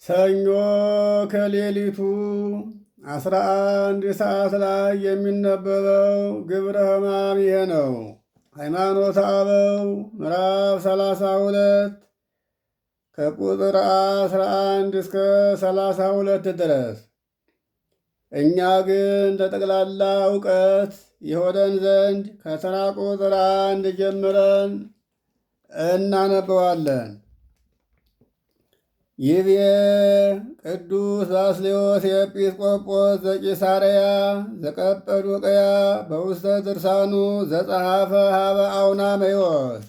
ሰኞ ከሌሊቱ 11 ሰዓት ላይ የሚነበበው ግብረ ሕማም ይሄ ነው። ሃይማኖተ አበው ምዕራፍ 32 ከቁጥር 11 እስከ 32 ድረስ። እኛ ግን ለጠቅላላ እውቀት የሆነን ዘንድ ከተራ ቁጥር 1 ጀምረን እናነበዋለን። ይቤ ቅዱስ ባስልዮስ የኤጲስቆጶስ ዘቂሳርያ ዘቀጰዶቅያ በውስተ ድርሳኑ ዘጸሐፈ ሀበ አውናሜዎስ።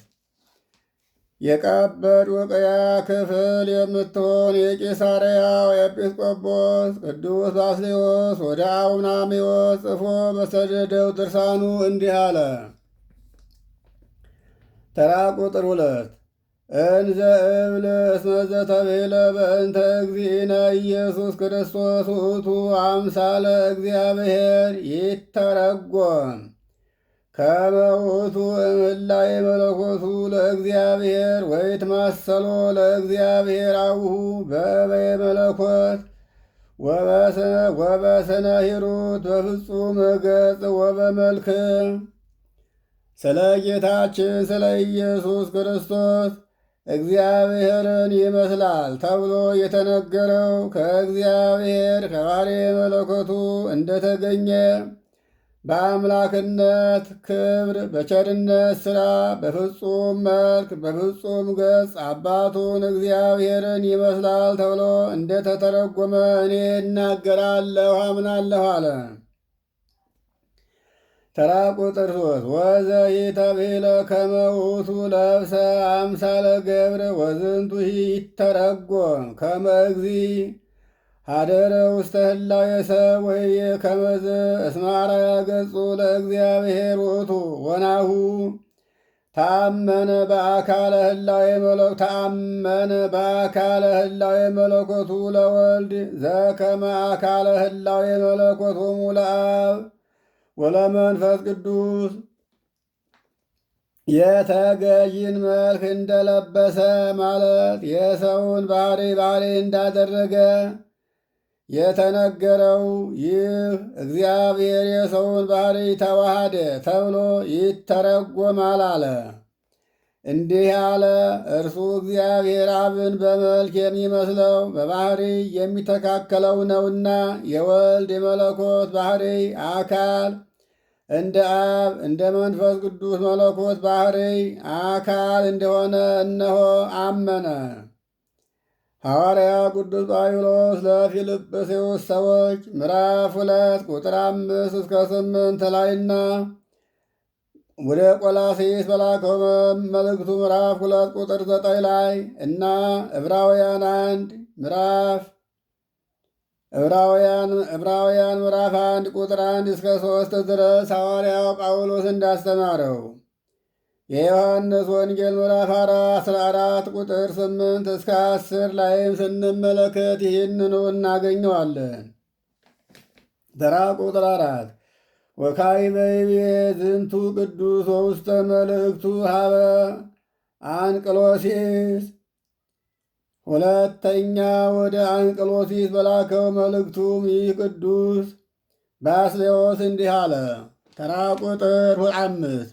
የቀጰዶቅያ ክፍል የምትሆን የቂሳርያው ኤጲስቆጶስ ቅዱስ ባስልዮስ ወደ አውናሜዎስ ጽፎ በሰደደው ድርሳኑ እንዲህ አለ። ተራ ቁጥር 2 እንዘ እብል እስመ ዘተብሔለ በእንተ እግዚእነ ኢየሱስ ክርስቶስ ውእቱ አምሳለ እግዚአብሔር ይተረጎም ከመ ውእቱ እምህላዌ መለኮቱ ለእግዚአብሔር ወይትማሰሎ ለእግዚአብሔር አቡሁ በበየ መለኮት ወበስነ ሂሩት በፍጹም ገጽ ወበመልክ። ስለ ጌታችን ስለ ኢየሱስ ክርስቶስ እግዚአብሔርን ይመስላል ተብሎ የተነገረው ከእግዚአብሔር ከባሕርየ መለኮቱ እንደተገኘ በአምላክነት ክብር በቸርነት ሥራ በፍጹም መልክ በፍጹም ገጽ አባቱን እግዚአብሔርን ይመስላል ተብሎ እንደተተረጎመ እኔ እናገራለሁ አምናለሁ አለ። ተራ ቁጥር 3 ወዘኢተብሔለ ከመ ውእቱ ለብሰ አምሳለ ገብረ ወዝንቱ ይተረጎም ከመ እግዚእ ሀደረ ውስተ ህላዌ ሰብ ወይቤ ከመዝ እስመ አርአያ ገጹ ለእግዚአብሔር ውእቱ ወናሁ ተአመነ በአካለ ህላዌ መለኮቱ ለወልድ ዘከመ አካለ ህላዌ መለኮቶሙ ለአብ ወለመንፈስ ቅዱስ። የተገዥን መልክ እንደለበሰ ማለት የሰውን ባህሪ እንዳደረገ የተነገረው ይህ እግዚአብሔር የሰውን ባህሪ ተዋሃደ ተብሎ ይተረጎማል አለ። እንዲህ አለ። እርሱ እግዚአብሔር አብን በመልክ የሚመስለው በባህሪ የሚተካከለው ነውና የወልድ የመለኮት ባህሪ አካል እንደ አብ እንደ መንፈስ ቅዱስ መለኮት ባህሪ አካል እንደሆነ እነሆ አመነ። ሐዋርያ ቅዱስ ጳውሎስ ለፊልጵስዩስ ሰዎች ምዕራፍ 2 ቁጥር 5 እስከ 8 ላይና ወደ ቆላስይስ በላከው መልእክቱ ምዕራፍ 2 ቁጥር 9 ላይ እና ዕብራውያን ምዕራፍ 1 ቁጥር 1 እስከ 3 ድረስ ሐዋርያው ጳውሎስ እንዳስተማረው የዮሐንስ ወንጌል ምዕራፍ 14 ቁጥር 8 እስከ 10 ላይም ስንመለከት ይህንኑ እናገኘዋለን። ተራ ቁጥር 4 ወካዕበ ይቤ ዝንቱ ቅዱስ ወውስተ መልእክቱ ሀበ አንቅሎሲስ። ሁለተኛ ወደ አንቅሎሲስ በላከው መልእክቱም ይህ ቅዱስ ባስልዮስ እንዲህ አለ። ተራ ቁጥር 5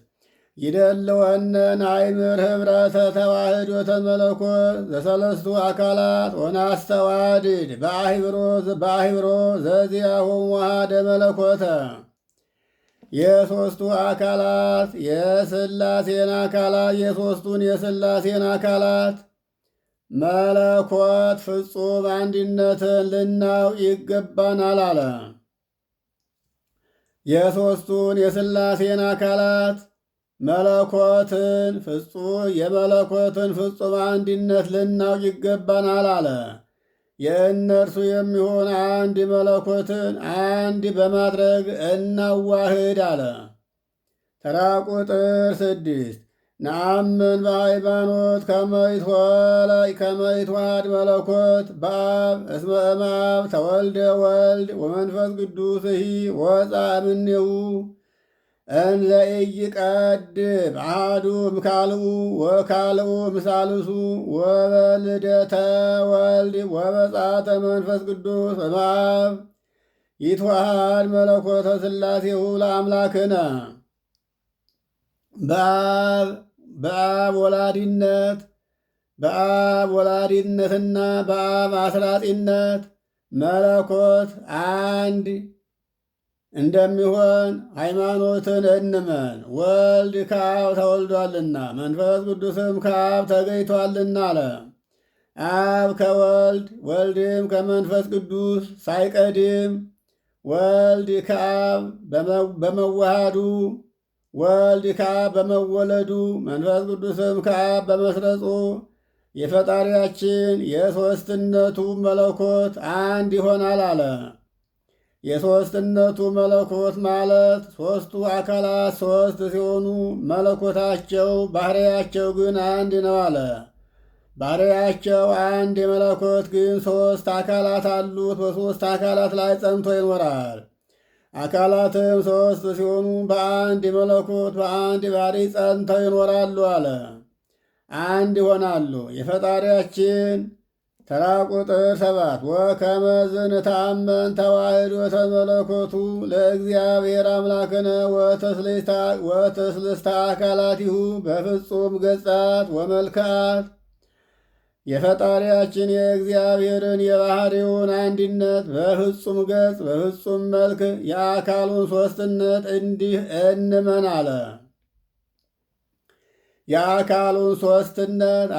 ይደልወነ ናይምር ኅብረተ ተዋሕዶተ መለኮት ዘሰለስቱ አካላት ወናስተዋድድ በአሂብሮ ዘዚአሆሙ ወሐደ መለኮተ። የሦስቱን የሥላሴን አካላት መለኮት ፍጹም አንድነትን ልናውቅ ይገባናል አለ። የሦስቱን የሥላሴን አካላት የመለኮትን ፍጹም አንድነት ልናውቅ ይገባናል አለ። የእነርሱ የሚሆን አንድ መለኮትን አንድ በማድረግ እናዋህድ አለ። ተራ ቁጥር 6 ነአምን በሃይማኖት ከመ ይትወሃድ መለኮት በአብ እስመ እምአብ ተወልደ ወልድ ወመንፈስ ቅዱስሂ ወፃ እምኔሁ እንዘ ኢይቀድም አሐዱ እምካልኡ ወካልኡ እምሳልሱ ወበልደተ ወልድ ወበጽአተ መንፈስ ቅዱስ እምአብ ይትወሃድ መለኮተ ሥላሴሁ ለአምላክነ። በአብ ወላዲነትና በአብ አስራጺነት መለኮት አንድ እንደሚሆን ሃይማኖትን እንመን። ወልድ ከአብ ተወልዷልና መንፈስ ቅዱስም ከአብ ተገኝቷልና አለ። አብ ከወልድ ወልድም ከመንፈስ ቅዱስ ሳይቀድም ወልድ ከአብ በመዋሃዱ ወልድ ከአብ በመወለዱ መንፈስ ቅዱስም ከአብ በመስረጹ የፈጣሪያችን የሦስትነቱ መለኮት አንድ ይሆናል አለ። የሦስትነቱ መለኮት ማለት ሦስቱ አካላት ሦስት ሲሆኑ መለኮታቸው ባሕርያቸው ግን አንድ ነው አለ። ባሕርያቸው አንድ የመለኮት ግን ሦስት አካላት አሉት። በሦስት አካላት ላይ ጸንቶ ይኖራል። አካላትም ሦስት ሲሆኑ በአንድ የመለኮት በአንድ ባሕርይ ጸንተው ይኖራሉ አለ። አንድ ይሆናሉ። የፈጣሪያችን ተራ ቁጥር 7 ወከመ ዝንተአመን ተዋሕዶተ መለኮቱ ለእግዚአብሔር አምላክነ ወተስልስተ አካላቲሁ በፍጹም ገጻት ወመልክዓት የፈጣሪያችን የእግዚአብሔርን የባሕርዩን አንድነት በፍጹም ገጽ በፍጹም መልክ የአካሉን ሦስትነት እንዲህ እንመን አለ። የአካሉን ሦስትነት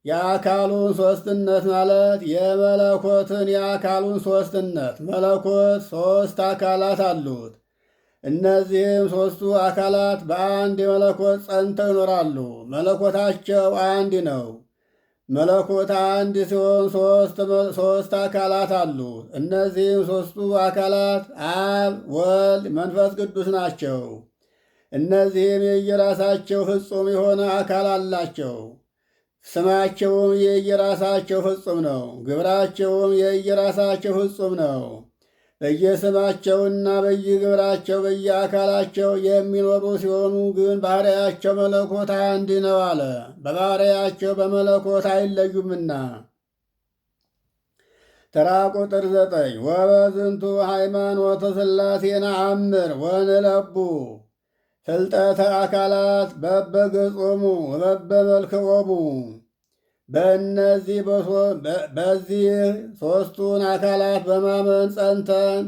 የአካሉን ሦስትነት ማለት የመለኮትን የአካሉን ሦስትነት መለኮት ሦስት አካላት አሉት። እነዚህም ሦስቱ አካላት በአንድ የመለኮት ጸንተው ይኖራሉ። መለኮታቸው አንድ ነው። መለኮት አንድ ሲሆን ሦስት አካላት አሉት። እነዚህም ሦስቱ አካላት አብ፣ ወልድ፣ መንፈስ ቅዱስ ናቸው። እነዚህም የየራሳቸው ፍጹም የሆነ አካል አላቸው። ስማቸውም የየራሳቸው ፍጹም ነው። ግብራቸውም የየራሳቸው ፍጹም ነው። በየስማቸውና በየግብራቸው በየአካላቸው የሚኖሩ ሲሆኑ ግን ባሕርያቸው መለኮት አንድ ነው አለ። በባሕርያቸው በመለኮት አይለዩምና። ተራ ቁጥር 9 ወበዝንቱ ሃይማኖተ ሥላሴ ነአምር ወንለቡ ፍልጠተ አካላት በበገጾሙ ወበበመልክዖሙ። በዚህ ሦስቱን አካላት በማመን ጸንተን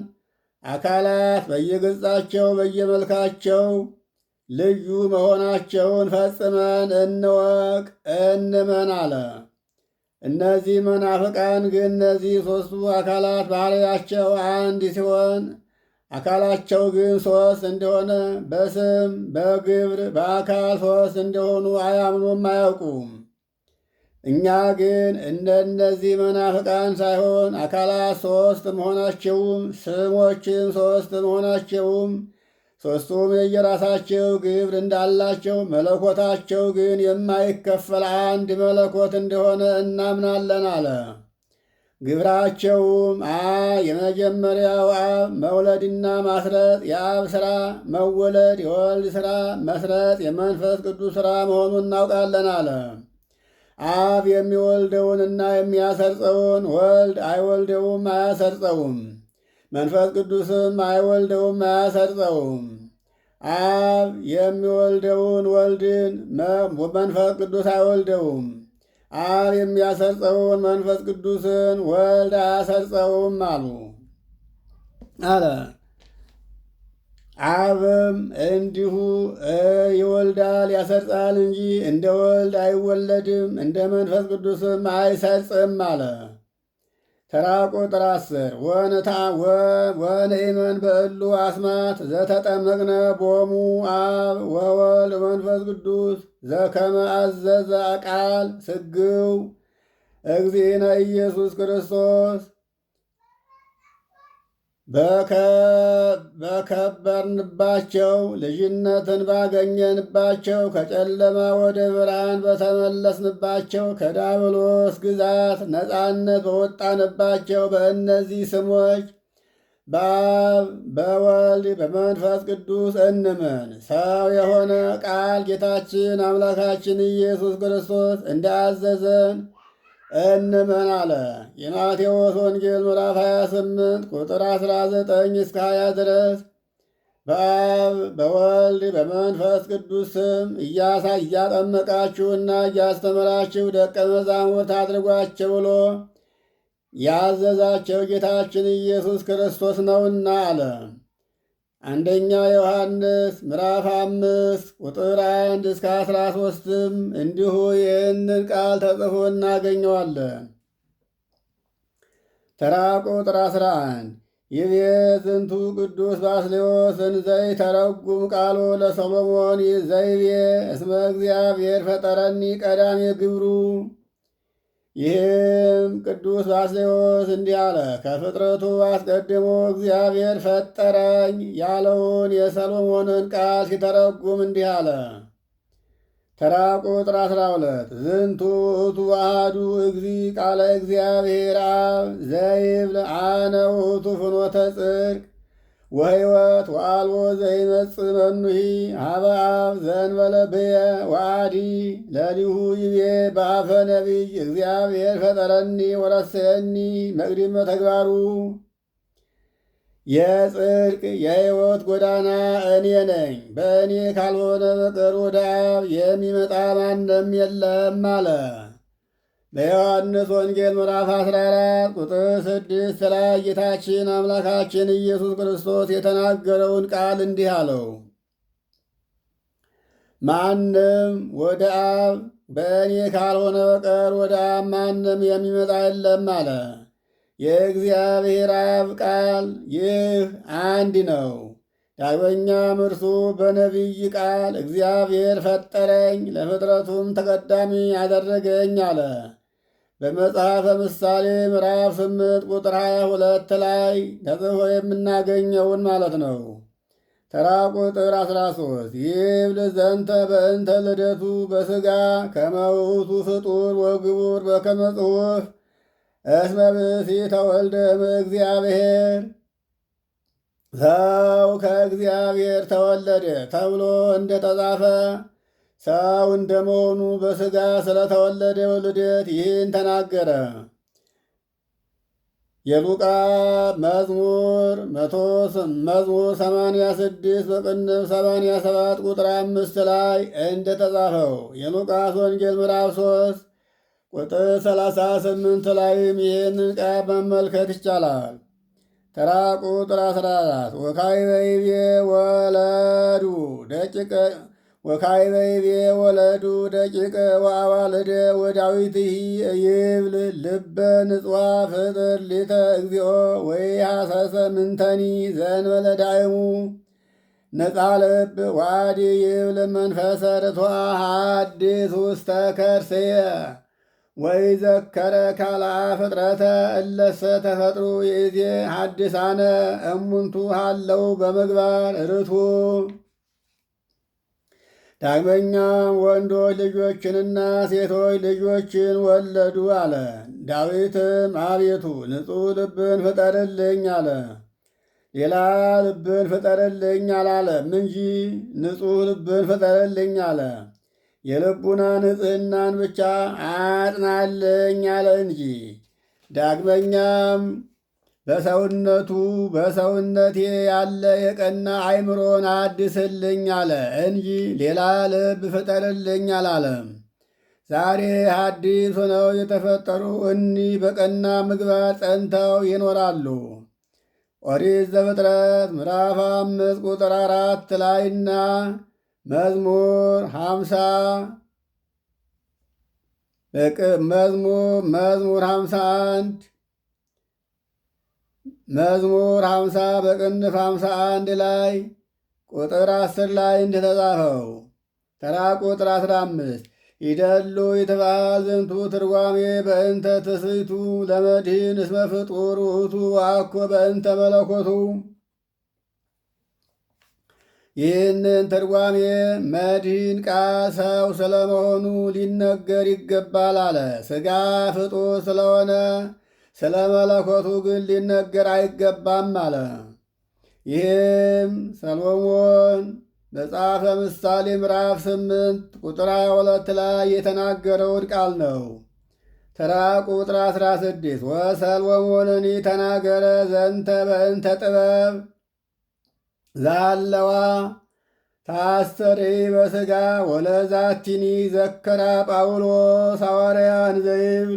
አካላት በየገጻቸው በየመልካቸው ልዩ መሆናቸውን ፈጽመን እንወቅ እንመን አለ። እነዚህ መናፍቃን ግን እነዚህ ሦስቱ አካላት ባሕርያቸው አንድ ሲሆን አካላቸው ግን ሦስት እንደሆነ በስም በግብር በአካል ሦስት እንደሆኑ አያምኑም አያውቁም። እኛ ግን እንደነዚህ መናፍቃን ሳይሆን አካላት ሦስት መሆናቸውም ስሞችም ሦስት መሆናቸውም ሦስቱም የየራሳቸው ግብር እንዳላቸው መለኮታቸው ግን የማይከፈል አንድ መለኮት እንደሆነ እናምናለን አለ። ግብራቸውም የመጀመሪያው አብ መውለድና ማስረጥ የአብ ሥራ፣ መወለድ የወልድ ሥራ፣ መስረጥ የመንፈስ ቅዱስ ሥራ መሆኑን እናውቃለን አለ። አብ የሚወልደውንና የሚያሰርጸውን ወልድ አይወልደውም አያሰርጸውም። መንፈስ ቅዱስም አይወልደውም አያሰርጸውም። አብ የሚወልደውን ወልድን መንፈስ ቅዱስ አይወልደውም። አብ የሚያሰርጸውን መንፈስ ቅዱስን ወልድ አያሰርጸውም አለ። አብም እንዲሁ ይወልዳል ያሰርጻል እንጂ እንደ ወልድ አይወለድም፣ እንደ መንፈስ ቅዱስም አይሰርጽም አለ። ተራ ቁጥር 10 ወንእመን በእሉ አስማት ዘተጠመቅነ ቦሙ አብ ወወልድ መንፈስ ቅዱስ ዘከመ አዘዘ ቃል ስግው እግዚእነ ኢየሱስ ክርስቶስ በከበርንባቸው ልጅነትን ባገኘንባቸው ከጨለማ ወደ ብርሃን በተመለስንባቸው ከዲያብሎስ ግዛት ነፃነት በወጣንባቸው በእነዚህ ስሞች በአብ በወልድ በመንፈስ ቅዱስ እንመን። ሰው የሆነ ቃል ጌታችን አምላካችን ኢየሱስ ክርስቶስ እንዳዘዘን እንመን አለ። የማቴዎስ ወንጌል ምዕራፍ 28 ቁጥር 19 እስከ 20 ድረስ በአብ በወልድ በመንፈስ ቅዱስ ስም እያጠመቃችሁና እያስተምራችሁ ደቀ መዛሙርት አድርጓቸው ብሎ ያዘዛቸው ጌታችን ኢየሱስ ክርስቶስ ነውና አለ። አንደኛ ዮሐንስ ምዕራፍ 5 ቁጥር 1 እስከ 13ም እንዲሁ ይህንን ቃል ተጽፎ እናገኘዋለን። ተራ ቁጥር 11 ይቤ ዝንቱ ቅዱስ ባስልዮስ እንዘይ ተረጉም ቃሎ ለሰሎሞን ዘይቤ እስመ እግዚአብሔር ፈጠረኒ ቀዳሜ ግብሩ። ይህም ቅዱስ ባስልዮስ እንዲህ አለ። ከፍጥረቱ አስቀድሞ እግዚአብሔር ፈጠረኝ ያለውን የሰሎሞንን ቃል ሲተረጉም እንዲህ አለ። ተራ ቁጥር 12 ዝንቱ ውእቱ አሐዱ እግዚ ቃለ እግዚአብሔር አብ ዘይብል አነ ውእቱ ፍኖተ ጽድቅ ወሕይወት ወአልቦ ዘይመጽእ መኑሂ ሀበ አብ ዘእንበለ ብየ ወአዲ ለሊሁ ይቤ በአፈ ነቢይ እግዚአብሔር ፈጠረኒ ወረሰየኒ መቅድመ ተግባሩ። የጽድቅ የሕይወት ጎዳና እኔ ነኝ፣ በእኔ ካልሆነ በቀር ወደ አብ የሚመጣ ማንም የለም አለ። በዮሐንስ ወንጌል ምዕራፍ 14 ቁጥር 6 ላይ ጌታችን አምላካችን ኢየሱስ ክርስቶስ የተናገረውን ቃል እንዲህ አለው። ማንም ወደ አብ በእኔ ካልሆነ በቀር ወደ አብ ማንም የሚመጣ የለም አለ። የእግዚአብሔር አብ ቃል ይህ አንድ ነው። ዳግመኛም እርሱ በነቢይ ቃል እግዚአብሔር ፈጠረኝ ለፍጥረቱም ተቀዳሚ አደረገኝ አለ። በመጽሐፈ ምሳሌ ምዕራፍ 8 ቁጥር 22 ላይ ተጽፎ የምናገኘውን ማለት ነው። ተራ ቁጥር 13 ይብል ዘንተ በእንተ ልደቱ በሥጋ ከመ ውእቱ ፍጡር ወግቡር በከመ ጽሑፍ እስመ ብእሲ ተወልደ እምእግዚአብሔር። ሰው ከእግዚአብሔር ተወለደ ተብሎ እንደተጻፈ ሰው እንደመሆኑ በሥጋ ስለተወለደው ልደት ይህን ተናገረ። የሉቃስ መዝሙር 86 በቅንፍ 87 ቁጥር 5 ላይ እንደተጻፈው የሉቃስ ወንጌል ምዕራፍ 3 ቁጥር 38 ላይም ይህንን ቃል መመልከት ይቻላል። ተራ ቁጥር 14 ወካዕበይቤ ወለዱ ደቂቀ ወአዋልደ ወዳዊትሂ ይብል ልበ ንጽዋ ፍጥር ሊተ እግዚኦ ወኢሐሰሰ ምንተኒ ዘእንበለ ዳእሙ ነጻ ልብ ዋዲ ይብል መንፈሰ ርቱዐ ሐዲስ ውስተ ከርሥየ ወይዘከረ ካልአ ፍጥረተ እለሰ ተፈጥሩ ይእዜ ሐዲሳነ እሙንቱ ሃለው በምግባር ርቱዕ። ዳግመኛም ወንዶች ልጆችንና ሴቶች ልጆችን ወለዱ አለ። ዳዊትም አቤቱ ንጹሕ ልብን ፍጠርልኝ አለ። ሌላ ልብን ፍጠርልኝ አላለም እንጂ ንጹሕ ልብን ፍጠርልኝ አለ። የልቡና ንጽሕናን ብቻ አጽናልኝ አለ እንጂ። ዳግመኛም በሰውነቴ ያለ የቀና አእምሮን አድስልኝ አለ እንጂ ሌላ ልብ ፍጠርልኝ አላለም። ዛሬ ሐዲስ ሆነው የተፈጠሩ እኒህ በቀና ምግባር ጸንተው ይኖራሉ። ኦሪት ዘፍጥረት ምዕራፍ 5 ቁጥር 4 ላይና መዝሙር 51 መዝሙር 50 በቅንፍ 51 ላይ ቁጥር 10 ላይ እንደተጻፈው ተራ ቁጥር 15 ይደሉ ይትበሃል ዝንቱ ትርጓሜ በእንተ ትስብእቱ ለመድኅን እስመ ፍጡር ውእቱ ወአኮ በእንተ መለኮቱ። ይህንን ትርጓሜ መድኅን ቃል ሰው ስለመሆኑ ሊነገር ይገባል አለ። ሥጋ ፍጡር ስለሆነ ስለ መለኮቱ ግን ሊነገር አይገባም አለ። ይህም ሰሎሞን መጽሐፈ ምሳሌ ምዕራፍ 8 ቁጥር 22 ላይ የተናገረውን ቃል ነው። ተራ ቁጥር 16 ወሰሎሞንኒ ተናገረ ዘንተ በእንተ ጥበብ ዛለዋ ታስተሪ በሥጋ ወለዛቲኒ ዘከራ ጳውሎስ ሐዋርያን ዘይብል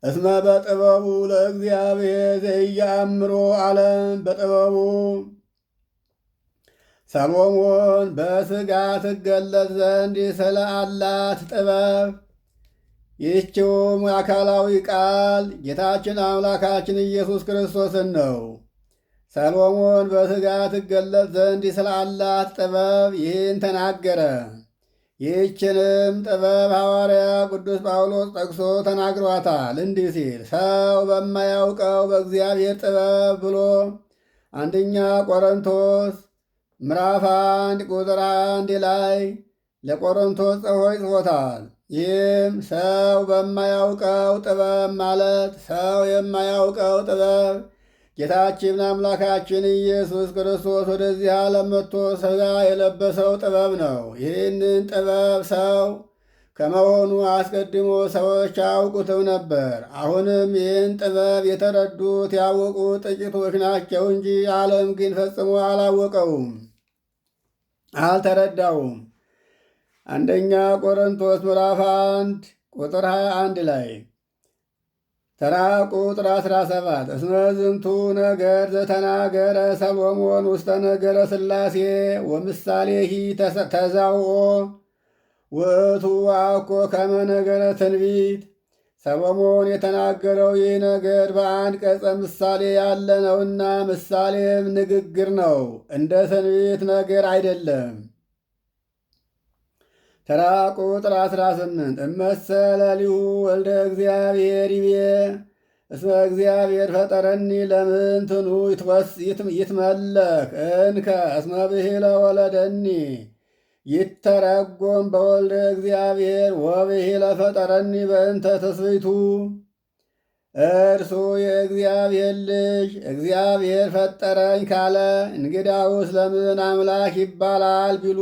እስመ በጥበቡ ለእግዚአብሔር ዘኢያእምሮ ዓለም በጥበቡ ሰሎሞን በሥጋ ትገለጽ ዘንድ ስለ አላት ጥበብ ይህችውም አካላዊ ቃል ጌታችን አምላካችን ኢየሱስ ክርስቶስን ነው። ሰሎሞን በሥጋ ትገለጽ ዘንድ ስለ አላት ጥበብ ይህን ተናገረ። ይህችንም ጥበብ ሐዋርያ ቅዱስ ጳውሎስ ጠቅሶ ተናግሯታል እንዲህ ሲል ሰው በማያውቀው በእግዚአብሔር ጥበብ ብሎ አንደኛ ቆሮንቶስ ምዕራፍ 1 ቁጥር 1 ላይ ለቆሮንቶስ ጽፎታል። ይህም ሰው በማያውቀው ጥበብ ማለት ሰው የማያውቀው ጥበብ ጌታችን አምላካችን ኢየሱስ ክርስቶስ ወደዚህ ዓለም መጥቶ ሥጋ የለበሰው ጥበብ ነው። ይህንን ጥበብ ሰው ከመሆኑ አስቀድሞ ሰዎች አያውቁትም ነበር። አሁንም ይህን ጥበብ የተረዱት ያወቁት ጥቂቶች ናቸው እንጂ ዓለም ግን ፈጽሞ አላወቀውም፣ አልተረዳውም። አንደኛ ቆሮንቶስ ምዕራፍ 1 ቁጥር 21 ላይ ተራ ቁጥር 17 እስመ ዝንቱ ነገር ዘተናገረ ሰሎሞን ውስተ ነገረ ሥላሴ ወምሳሌሂ ተዛውኦ ውእቱ አኮ ከመ ነገረ ትንቢት። ሰሎሞን የተናገረው ይህ ነገር በአንቀጸ ምሳሌ ያለ ነውና ምሳሌም ንግግር ነው፣ እንደ ትንቢት ነገር አይደለም። ተራ ቁጥር 18 እመሰለ ሊሁ ወልደ እግዚአብሔር ይቤ እስመ እግዚአብሔር ፈጠረኒ ለምንትኑ ይትመለክ እንከ እስመ ብሂለ ወለደኒ ይተረጎም በወልደ እግዚአብሔር ወብሂለ ፈጠረኒ በእንተ ትስብእቱ። እርሱ የእግዚአብሔር ልጅ እግዚአብሔር ፈጠረኝ ካለ እንግዳውስ ለምን አምላክ ይባላል ቢሉ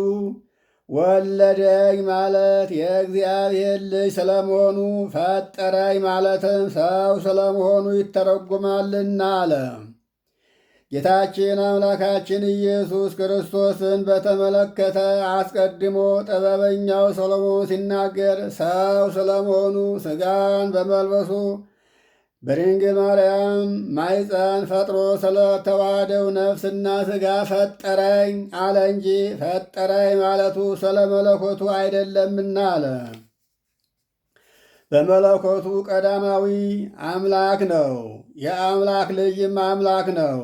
ወለደኝ ማለት የእግዚአብሔር ልጅ ስለመሆኑ ፈጠረኝ ማለትም ሰው ስለመሆኑ ይተረጎማልና አለ። ጌታችን አምላካችን ኢየሱስ ክርስቶስን በተመለከተ አስቀድሞ ጥበበኛው ሰሎሞን ሲናገር ሰው ስለመሆኑ ሥጋን በመልበሱ በድንግል ማርያም ማኅፀን ፈጥሮ ስለተዋሃደው ነፍስና ሥጋ ፈጠረኝ አለ እንጂ ፈጠረኝ ማለቱ ስለ መለኮቱ አይደለምና አለ። በመለኮቱ ቀዳማዊ አምላክ ነው፣ የአምላክ ልጅም አምላክ ነው።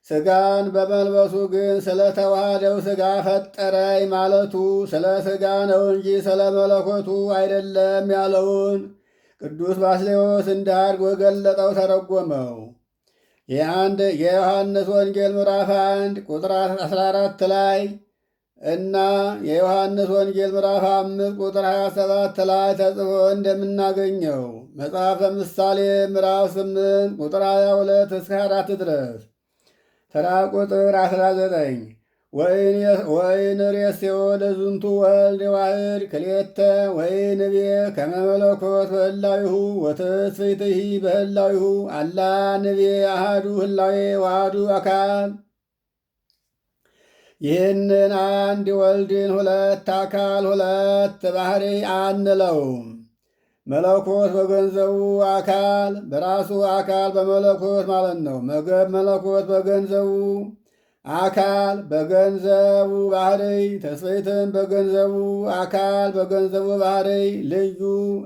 ሥጋን በመልበሱ ግን ስለተዋሃደው ሥጋ ፈጠረኝ ማለቱ ስለ ሥጋ ነው እንጂ ስለ መለኮቱ አይደለም ያለውን ቅዱስ ባስልዮስ እንዳድርጎ ገለጠው፣ ተረጎመው። የዮሐንስ ወንጌል ምዕራፍ 1 ቁጥር 14 ላይ እና የዮሐንስ ወንጌል ምዕራፍ 5 ቁጥር 27 ላይ ተጽፎ እንደምናገኘው መጽሐፈ ምሳሌ ምዕራፍ 8 ቁጥር 22 እስከ 4 ድረስ ተራ ቁጥር 19 ወይንሬስዮ ለዝንቱ ወልድ ዋሕድ ክልኤተ ወይንቤ ከመ መለኮት በህላዊሁ ወትስብእትሂ በህላዊሁ አላ ንቤ አሐዱ ህላዌ ወአሐዱ አካል። ይህንን አንድ ወልድን ሁለት አካል ሁለት ባሕሪ አንለውም። መለኮት በገንዘቡ አካል በራሱ አካል በመለኮት ማለት ነው። መለኮት በገንዘቡ አካል በገንዘቡ ባሕሪ ትስብእትም በገንዘቡ አካል በገንዘቡ ባሕሪ ልዩ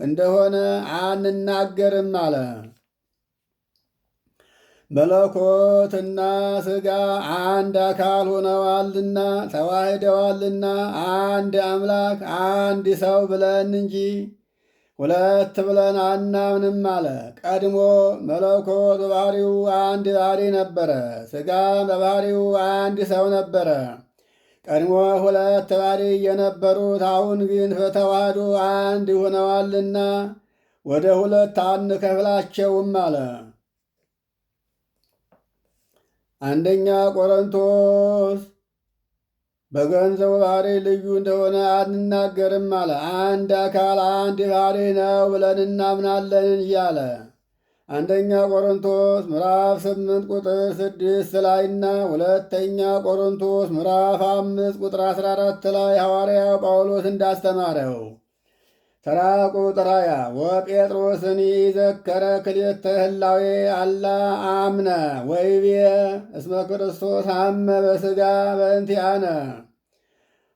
እንደሆነ አንናገርም አለ። መለኮትና ሥጋ አንድ አካል ሆነዋልና ተዋህደዋልና አንድ አምላክ አንድ ሰው ብለን እንጂ ሁለት ብለን አናምንም አለ። ቀድሞ መለኮት በባሕሪው አንድ ባሕሪ ነበረ፣ ሥጋም በባሕሪው አንድ ሰው ነበረ። ቀድሞ ሁለት ባሕሪ የነበሩት አሁን ግን በተዋህዶ አንድ ሆነዋልና ወደ ሁለት አንከፍላቸውም አለ። አንደኛ ቆሮንቶስ በገንዘቡ ባሕሪ ልዩ እንደሆነ አንናገርም አለ። አንድ አካል አንድ ባሕሪ ነው ብለን እናምናለን እንጂ አለ። አንደኛ ቆሮንቶስ ምዕራፍ 8 ቁጥር 6 ላይና ሁለተኛ ቆሮንቶስ ምዕራፍ 5 ቁጥር 14 ላይ ሐዋርያው ጳውሎስ እንዳስተማረው። ተራ ቁጥር 20 ወጴጥሮስኒ ዘከረ ክልኤተ ህላዌ አላ አምነ ወይቤ እስመ ክርስቶስ ሐመ በሥጋ በእንቲአነ።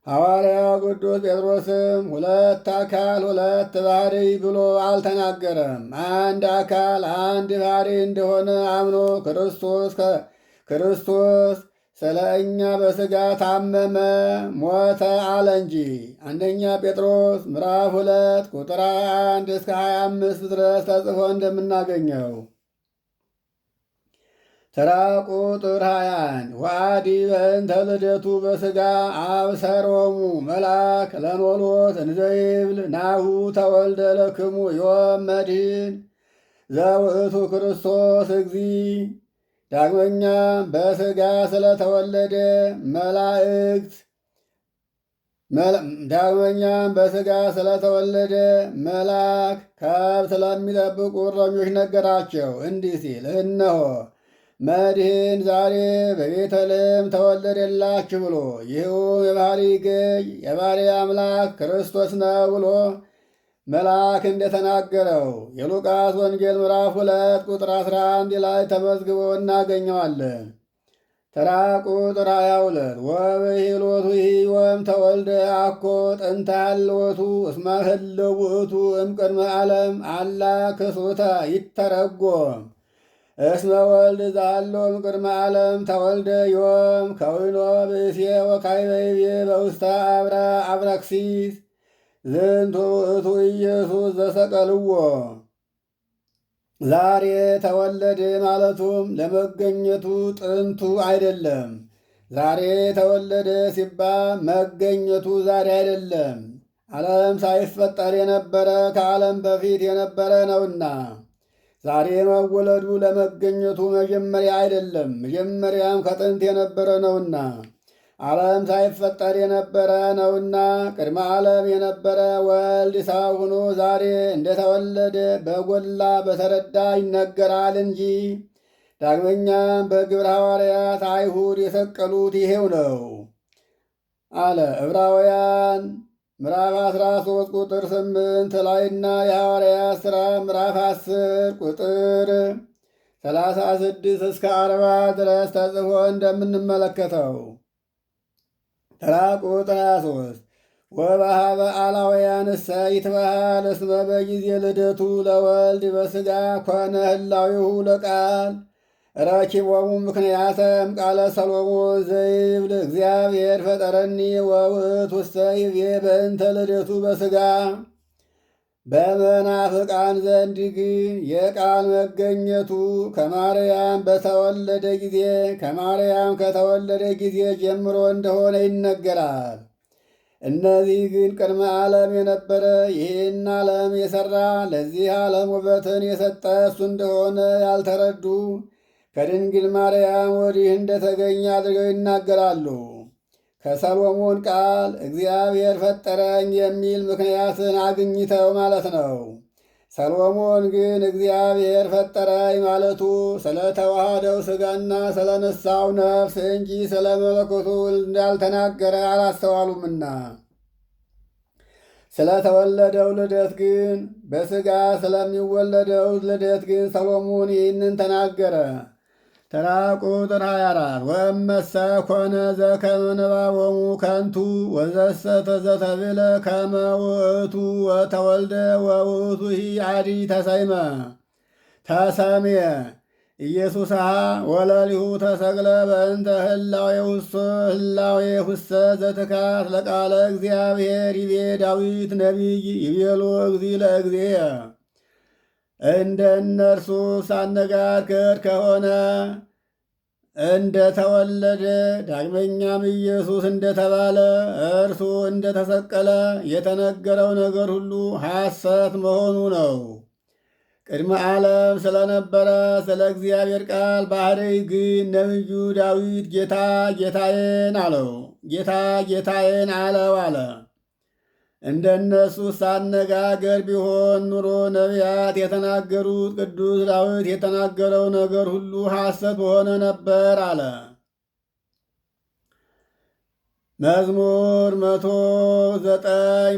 ሐዋርያው ቅዱስ ጴጥሮስም ሁለት አካል ሁለት ባሕሪ ብሎ አልተናገረም። አንድ አካል አንድ ባሕሪ እንደሆነ አምኖ ክርስቶስ ስለ እኛ በሥጋ ታመመ ሞተ አለ እንጂ። አንደኛ ጴጥሮስ ምዕራፍ 2 ቁጥር 21 እስከ 25 ድረስ ተጽፎ እንደምናገኘው። ተራ ቁጥር 21 ወአዲ በእንተ ልደቱ በሥጋ አብሰሮሙ መልአክ ለኖሎት እንዘይብል ናሁ ተወልደ ለክሙ ዮም መድኅን ዘውእቱ ክርስቶስ እግዚእ። ዳግመኛ በሥጋ ስለተወለደ መልአክ ከብት ለሚጠብቁ እረኞች ነገራቸው እንዲህ ሲል እነሆ መድኅን ዛሬ በቤተልሔም ተወለደላችሁ ብሎ ይህውም የባሕሪ ገዥ የባሕሪ አምላክ ክርስቶስ ነው ብሎ መልአክ እንደተናገረው የሉቃስ ወንጌል ምዕራፍ 2 ቁጥር 11 ላይ ተመዝግቦ እናገኘዋለን። ተራ ቁጥር 22 ወበሂሎቱ ዮም ተወልደ አኮ ጥንተ ሀልወቱ እስመ ህልው ውእቱ እምቅድመ ዓለም አላ ክሱተ ይተረጎም እስመ ወልድ ዛሎ እምቅድመ ዓለም ተወልደ ዮም ከዊኖ ብእሴ ወካዕበ ይቤ በውስተ አብራክሲስ ዝንቱ ውእቱ ኢየሱስ ዘሰቀልዎ። ዛሬ ተወለደ ማለቱም ለመገኘቱ ጥንቱ አይደለም። ዛሬ ተወለደ ሲባል መገኘቱ ዛሬ አይደለም። ዓለም ሳይፈጠር የነበረ ከዓለም በፊት የነበረ ነውና። ዛሬ መወለዱ ለመገኘቱ መጀመሪያ አይደለም፣ መጀመሪያም ከጥንት የነበረ ነውና። ዓለም ሳይፈጠር የነበረ ነውና ቅድመ ዓለም የነበረ ወልድ ሰው ሆኖ ዛሬ እንደተወለደ በጎላ በተረዳ ይነገራል እንጂ። ዳግመኛም በግብረ ሐዋርያት አይሁድ የሰቀሉት ይሄው ነው አለ። ዕብራውያን ምዕራፍ 13 ቁጥር 8 ላይና የሐዋርያት ሥራ ምዕራፍ 10 ቁጥር 36 እስከ 40 ድረስ ተጽፎ እንደምንመለከተው። ተራ ቁጥር 23 ወበኀበ አላውያንሰ ይትበሃል እስመ በጊዜ ልደቱ ለወልድ በሥጋ ኮነ ህላዊሁ ለቃል ረኪቦሙ ምክንያተም ቃለ ሰሎሞን ዘይብል እግዚአብሔር ፈጠረኒ ወውእቱሰ ይቤ በእንተ ልደቱ በሥጋ። በመናፍቃን ዘንድ ግን የቃል መገኘቱ ከማርያም ከተወለደ ጊዜ ጀምሮ እንደሆነ ይነገራል። እነዚህ ግን ቅድመ ዓለም የነበረ ይህን ዓለም የሠራ ለዚህ ዓለም ውበትን የሰጠ እሱ እንደሆነ ያልተረዱ ከድንግል ማርያም ወዲህ እንደተገኘ አድርገው ይናገራሉ። ከሰሎሞን ቃል እግዚአብሔር ፈጠረኝ የሚል ምክንያትን አግኝተው ማለት ነው። ሰሎሞን ግን እግዚአብሔር ፈጠረኝ ማለቱ ስለ ተዋህደው ሥጋና ስለ ነሳው ነፍስ እንጂ ስለ መለኮቱ እንዳልተናገረ አላስተዋሉምና። ስለተወለደው ልደት ግን በሥጋ ስለሚወለደው ልደት ግን ሰሎሞን ይህንን ተናገረ። ተራ ቁጥር 24 ወእመሰ ኮነ ዘከመ ንባቦሙ ከንቱ ወዘሰ ተዘተብለ ከመ ውእቱ ወተወልደ ወውእቱ አዲ ተሰምየ ኢየሱስሃ ወለሊሁ ተሰቅለ በእንተ ህላዌ ሁሰ ዘትካት ለቃለ እግዚአብሔር ይቤ ዳዊት ነቢይ ይቤሎ እግዚእ ለእግዚእየ። እንደ እነርሱ ሳነጋገር ከሆነ እንደተወለደ ዳግመኛም ኢየሱስ እንደተባለ እርሱ እንደተሰቀለ የተነገረው ነገር ሁሉ ሐሰት መሆኑ ነው። ቅድመ ዓለም ስለነበረ ስለ እግዚአብሔር ቃል ባሕርይ ግን ነቢዩ ዳዊት ጌታ ጌታዬን አለው፣ ጌታ ጌታዬን አለው አለ። እንደ እነሱ ሳነጋገር ቢሆን ኑሮ ነቢያት የተናገሩት ቅዱስ ዳዊት የተናገረው ነገር ሁሉ ሐሰት በሆነ ነበር አለ። መዝሙር 109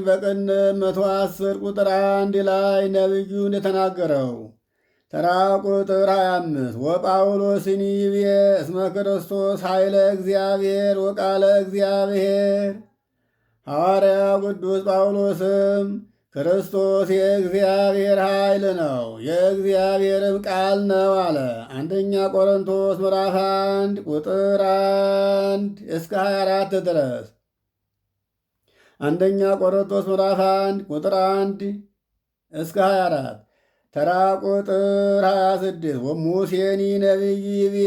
በቅንፍ 110 ቁጥር 1 ላይ ነቢዩ እንደተናገረው ተራ ቁጥር 25 ወጳውሎስኒ ይቤ እስመ ክርስቶስ ኃይለ እግዚአብሔር ወቃለ እግዚአብሔር ሐዋርያው ቅዱስ ጳውሎስም ክርስቶስ የእግዚአብሔር ኃይል ነው የእግዚአብሔርም ቃል ነው አለ። አንደኛ ቆሮንቶስ ምዕራፍ 1 ቁጥር 1 እስከ 24 ድረስ። አንደኛ ቆሮንቶስ ምዕራፍ 1 ቁጥር 1 እስከ 24። ተራ ቁጥር 26 ወሙሴኒ ነቢይ ይቤ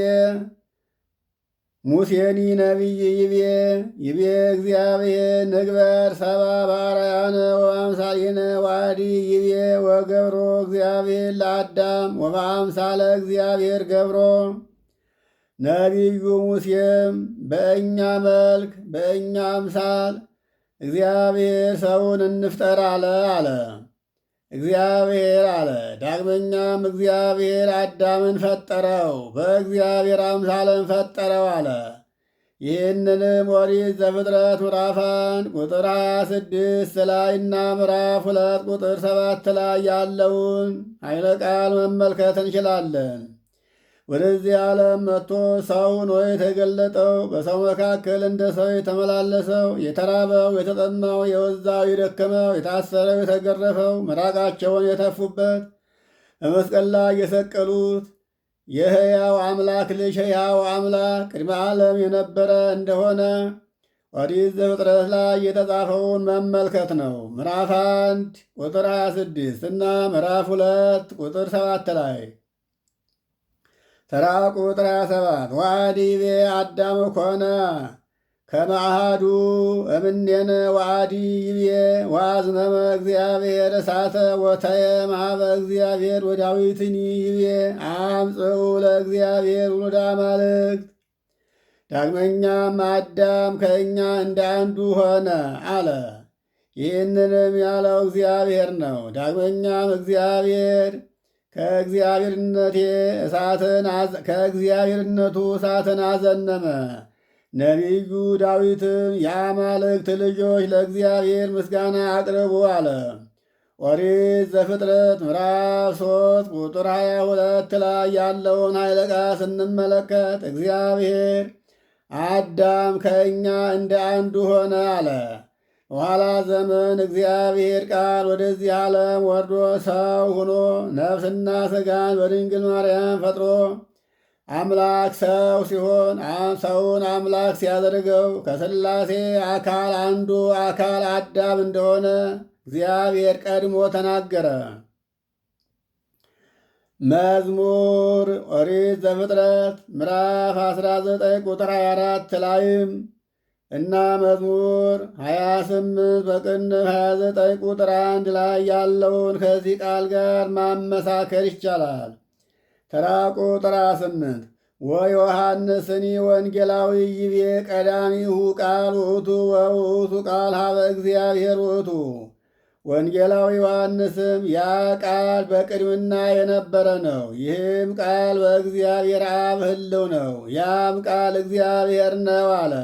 ሙሴኒ ነቢይ ይቤ እግዚአብሔር ንግበር ሰባ በአርአያነ ወአምሳሊነ ዋዲ ይቤ ወገብሮ እግዚአብሔር ለአዳም ወበአምሳለ እግዚአብሔር ገብሮ። ነቢዩ ሙሴም በእኛ መልክ በእኛ አምሳል እግዚአብሔር ሰውን እንፍጠር አለ። እግዚአብሔር አለ። ዳግመኛም እግዚአብሔር አዳምን ፈጠረው፣ በእግዚአብሔር አምሳልን ፈጠረው አለ። ይህንንም ኦሪት ዘፍጥረት ምዕራፍ 1 ቁጥር 26 ላይና ምዕራፍ 2 ቁጥር 7 ላይ ያለውን ኃይለ ቃል መመልከት እንችላለን። ወደዚህ ዓለም መጥቶ ሰው ሆኖ የተገለጠው በሰው መካከል እንደ ሰው የተመላለሰው የተራበው የተጠማው የወዛው የደከመው የታሰረው የተገረፈው ምራቃቸውን የተፉበት በመስቀል ላይ የሰቀሉት የሕያው አምላክ ልጅ ሕያው አምላክ ቅድመ ዓለም የነበረ እንደሆነ ኦሪት ዘፍጥረት ላይ የተጻፈውን መመልከት ነው። ምዕራፍ 1 ቁጥር 26 እና ምዕራፍ 2 ቁጥር 7 ላይ ተራ ቁጥር 27 ዋዲቤ አዳም ኮነ ከመአሃዱ እምኔነ ዋዲ ይቤ ዋዝነመ እግዚአብሔር እሳተ ወተየ ማበ እግዚአብሔር ወዳዊትኒ ይቤ አምጽኡ ለእግዚአብሔር ውሉደ አማልክት። ዳግመኛም አዳም ከእኛ እንደ አንዱ ሆነ አለ። ይህንንም ያለው እግዚአብሔር ነው። ዳግመኛም እግዚአብሔር ከእግዚአብሔርነቱ እሳትን አዘነመ። ነቢዩ ዳዊትም የአማልክት ልጆች ለእግዚአብሔር ምስጋና አቅርቡ አለ። ኦሪት ዘፍጥረት ምዕራፍ 3 ቁጥር 22 ላይ ያለውን ኃይለ ቃል ስንመለከት እግዚአብሔር አዳም ከእኛ እንደ አንዱ ሆነ አለ። በኋላ ዘመን እግዚአብሔር ቃል ወደዚህ ዓለም ወርዶ ሰው ሆኖ ነፍስና ሥጋን በድንግል ማርያም ፈጥሮ አምላክ ሰው ሲሆን ሰውን አምላክ ሲያደርገው ከሥላሴ አካል አንዱ አካል አዳም እንደሆነ እግዚአብሔር ቀድሞ ተናገረ። መዝሙር ኦሪት ዘፍጥረት ምዕራፍ 19 ቁጥር 24 ላይም እና መዝሙር 28 በቅንፍ 29 ቁጥር 1 ላይ ያለውን ከዚህ ቃል ጋር ማመሳከር ይቻላል። ተራ ቁጥር 8 ወዮሐንስኒ ወንጌላዊ ይቤ ቀዳሚሁ ቃል ውእቱ ወውእቱ ቃል ሀበ እግዚአብሔር ውእቱ። ወንጌላዊ ዮሐንስም ያ ቃል በቅድምና የነበረ ነው፣ ይህም ቃል በእግዚአብሔር አብ ሕልው ነው፣ ያም ቃል እግዚአብሔር ነው አለ።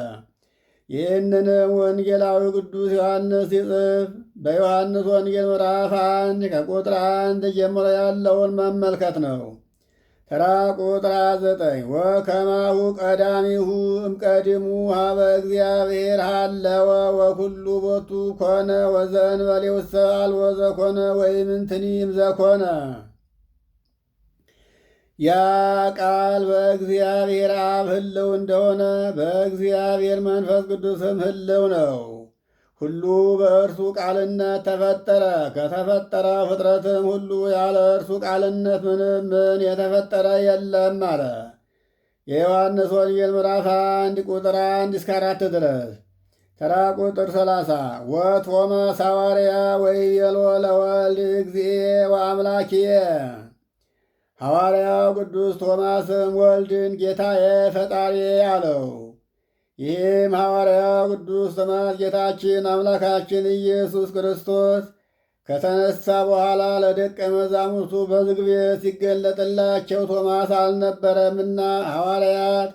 ይህንንም ወንጌላዊ ቅዱስ ዮሐንስ ሲጽፍ በዮሐንስ ወንጌል ምዕራፍ 1 ከቁጥር 1 ጀምሮ ያለውን መመልከት ነው። ተራ ቁጥር 9 ወከማሁ ቀዳሚሁ እምቀድሙ ሀበ እግዚአብሔር ሃለወ ወኩሉ ቦቱ ኮነ ወዘእንበሌውሰ አልቦ ዘኮነ ወኢምንትኒም ዘኮነ። ያ ቃል በእግዚአብሔር አብ ሕልው እንደሆነ በእግዚአብሔር መንፈስ ቅዱስም ሕልው ነው። ሁሉ በእርሱ ቃልነት ተፈጠረ። ከተፈጠረው ፍጥረትም ሁሉ ያለ እርሱ ቃልነት ምንም ምን የተፈጠረ የለም አለ። የዮሐንስ ወንጌል ምዕራፍ 1 ቁጥር 1 እስከ 4 ድረስ። ተራ ቁጥር 30 ወቶማስ ሐዋርያ ወይቤሎ ለወልድ እግዚእ ወአምላኪየ። ሐዋርያው ቅዱስ ቶማስም ወልድን ጌታዬ ፈጣሪ አለው። ይህም ሐዋርያው ቅዱስ ቶማስ ጌታችን አምላካችን ኢየሱስ ክርስቶስ ከተነሳ በኋላ ለደቀ መዛሙርቱ በዝግ ቤት ሲገለጥላቸው ቶማስ አልነበረምና ሐዋርያት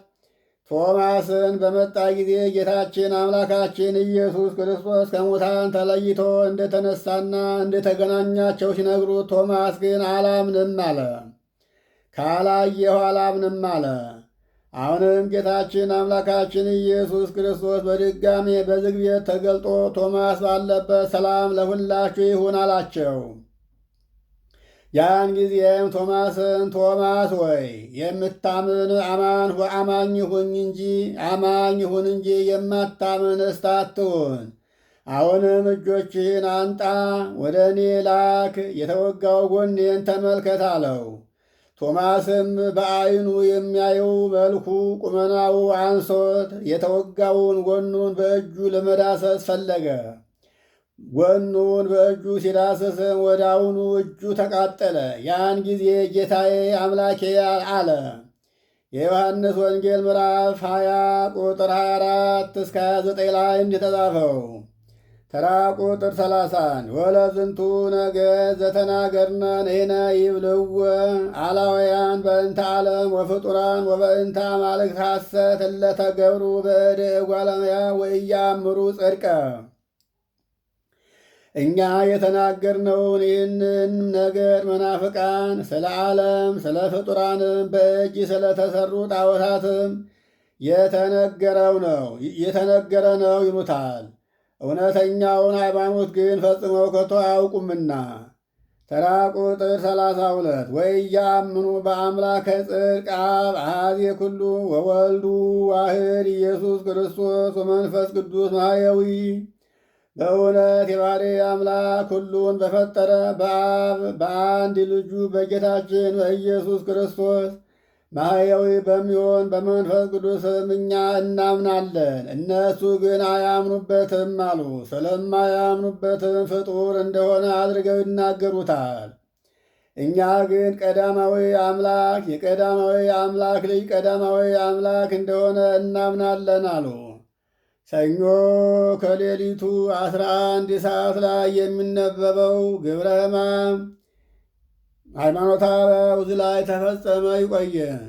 ቶማስን በመጣ ጊዜ ጌታችን አምላካችን ኢየሱስ ክርስቶስ ከሙታን ተለይቶ እንደተነሳና እንደተገናኛቸው ሲነግሩት ቶማስ ግን አላምንም አለ። ካላየሁ አላምንም አለ። አሁንም ጌታችን አምላካችን ኢየሱስ ክርስቶስ በድጋሜ በዝግ ቤት ተገልጦ ቶማስ ባለበት ሰላም ለሁላችሁ ይሁን አላቸው። ያን ጊዜም ቶማስን ቶማስ ወይ የምታምን አማኝ ሁን እንጂ የማታምን እስታትሁን። አሁንም እጆችህን አንጣ፣ ወደ እኔ ላክ፣ የተወጋው ጎኔን ተመልከት አለው። ቶማስም በዓይኑ የሚያየው መልኩ ቁመናው አንሶት የተወጋውን ጎኑን በእጁ ለመዳሰስ ፈለገ። ጎኑን በእጁ ሲዳሰስም ወዳውኑ እጁ ተቃጠለ። ያን ጊዜ ጌታዬ አምላኬ አለ። የዮሐንስ ወንጌል ምዕራፍ 20 ቁጥር 24 እስከ 29 ላይ እንደተጻፈው። ተራ ቁጥር 30 ወለዝንቱ ነገር ዘተናገርነ ንሕነ ይብልዎ አላውያን በእንተ ዓለም ወፍጡራን ወበእንተ አማልክት ሐሰት እለ ተገብሩ በእደ እጓለ እመሕያው ወኢያእምሩ ጽድቀ። እኛ የተናገርነውን ይህንን ነገር መናፍቃን ስለ ዓለም ስለ ፍጡራንም በእጅ ስለተሰሩ ጣዖታትም የተነገረ ነው ይሉታል። እውነተኛውን ሃይማኖት ግን ፈጽመው ከቶ አያውቁምና። ተራ ቁጥር 32 ወኢያእምኑ በአምላከ ጽድቅ አብ አሐዜ ኩሉ ወወልዱ ዋሕድ ኢየሱስ ክርስቶስ ወመንፈስ ቅዱስ ማሕየዊ። በእውነት የባሕርይ አምላክ ሁሉን በፈጠረ በአብ በአንድ ልጁ በጌታችን በኢየሱስ ክርስቶስ ማሕየዊ በሚሆን በመንፈስ ቅዱስም እኛ እናምናለን። እነሱ ግን አያምኑበትም አሉ። ስለማያምኑበትም ፍጡር እንደሆነ አድርገው ይናገሩታል። እኛ ግን ቀዳማዊ አምላክ የቀዳማዊ አምላክ ልጅ ቀዳማዊ አምላክ እንደሆነ እናምናለን አሉ። ሰኞ ከሌሊቱ 11 ሰዓት ላይ የሚነበበው ግብረ ሕማም ሃይማኖተ አበው ላይ ተፈጸመ። ይቆየን።